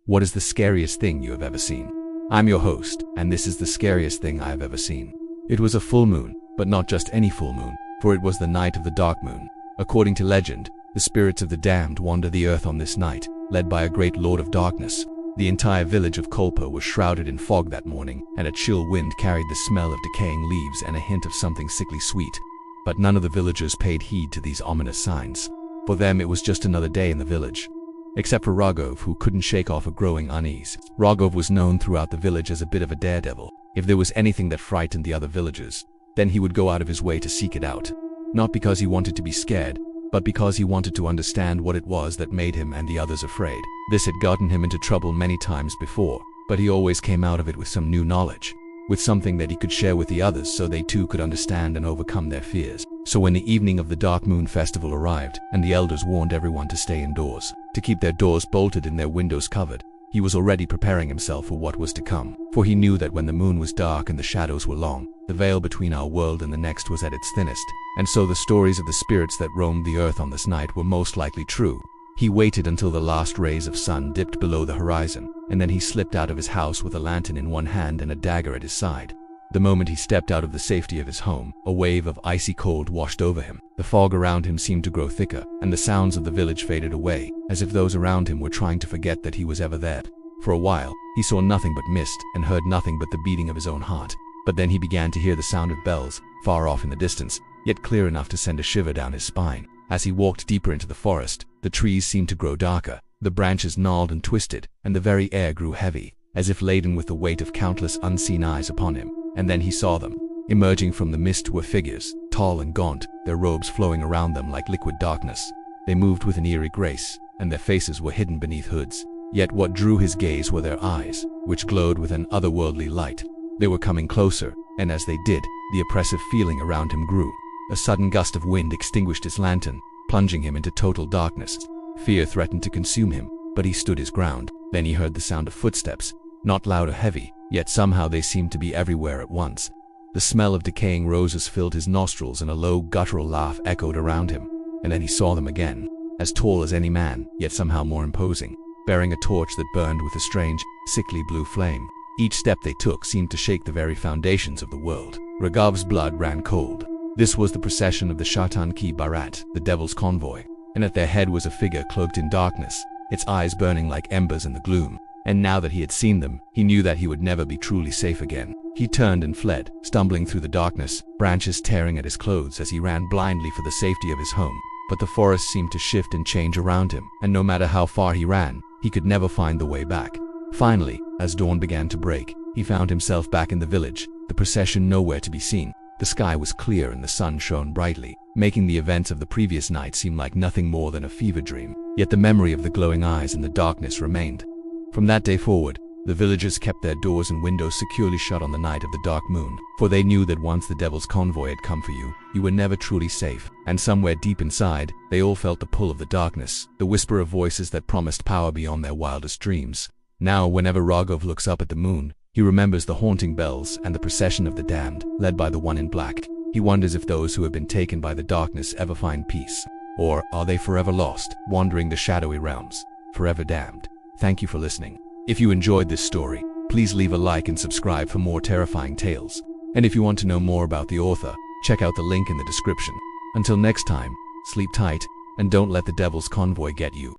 What is the scariest thing you have ever seen? I'm your host, and this is the scariest thing I have ever seen. It was a full moon, but not just any full moon, for it was the night of the dark moon. According to legend, the spirits of the damned wander the earth on this night, led by a great lord of darkness. The entire village of Kaalpur was shrouded in fog that morning, and a chill wind carried the smell of decaying leaves and a hint of something sickly sweet. But none of the villagers paid heed to these ominous signs. For them it was just another day in the village. Except for Raghav, who couldn't shake off a growing unease. Raghav was known throughout the village as a bit of a daredevil. If there was anything that frightened the other villagers, then he would go out of his way to seek it out. Not because he wanted to be scared, but because he wanted to understand what it was that made him and the others afraid. This had gotten him into trouble many times before, but he always came out of it with some new knowledge, with something that he could share with the others so they too could understand and overcome their fears. So when the evening of the Dark Moon Festival arrived, and the elders warned everyone to stay indoors, to keep their doors bolted and their windows covered, he was already preparing himself for what was to come. For he knew that when the moon was dark and the shadows were long, the veil between our world and the next was at its thinnest, and so the stories of the spirits that roamed the earth on this night were most likely true. He waited until the last rays of sun dipped below the horizon, and then he slipped out of his house with a lantern in one hand and a dagger at his side. The moment he stepped out of the safety of his home, a wave of icy cold washed over him. The fog around him seemed to grow thicker, and the sounds of the village faded away, as if those around him were trying to forget that he was ever there. For a while, he saw nothing but mist and heard nothing but the beating of his own heart. But then he began to hear the sound of bells, far off in the distance, yet clear enough to send a shiver down his spine. As he walked deeper into the forest, the trees seemed to grow darker, the branches gnarled and twisted, and the very air grew heavy, as if laden with the weight of countless unseen eyes upon him. And then he saw them. Emerging from the mist were figures, tall and gaunt, their robes flowing around them like liquid darkness. They moved with an eerie grace, and their faces were hidden beneath hoods. Yet what drew his gaze were their eyes, which glowed with an otherworldly light. They were coming closer, and as they did, the oppressive feeling around him grew. A sudden gust of wind extinguished his lantern, plunging him into total darkness. Fear threatened to consume him, but he stood his ground. Then he heard the sound of footsteps, not loud or heavy, yet somehow they seemed to be everywhere at once. The smell of decaying roses filled his nostrils and a low guttural laugh echoed around him. And then he saw them again, as tall as any man, yet somehow more imposing, bearing a torch that burned with a strange, sickly blue flame. Each step they took seemed to shake the very foundations of the world. Raghav's blood ran cold. This was the procession of the Sheytan ki Barat, the devil's convoy, and at their head was a figure cloaked in darkness, its eyes burning like embers in the gloom. And now that he had seen them, he knew that he would never be truly safe again. He turned and fled, stumbling through the darkness, branches tearing at his clothes as he ran blindly for the safety of his home. But the forest seemed to shift and change around him, and no matter how far he ran, he could never find the way back. Finally, as dawn began to break, he found himself back in the village, the procession nowhere to be seen. The sky was clear and the sun shone brightly, making the events of the previous night seem like nothing more than a fever dream. Yet the memory of the glowing eyes in the darkness remained. From that day forward, the villagers kept their doors and windows securely shut on the night of the dark moon, for they knew that once the devil's convoy had come for you, you were never truly safe. And somewhere deep inside, they all felt the pull of the darkness, the whisper of voices that promised power beyond their wildest dreams. Now, whenever Raghav looks up at the moon, he remembers the haunting bells and the procession of the damned, led by the one in black. He wonders if those who have been taken by the darkness ever find peace, or are they forever lost, wandering the shadowy realms, forever damned. Thank you for listening. If you enjoyed this story, please leave a like and subscribe for more terrifying tales. And if you want to know more about the author, check out the link in the description. Until next time, sleep tight, and don't let the devil's convoy get you.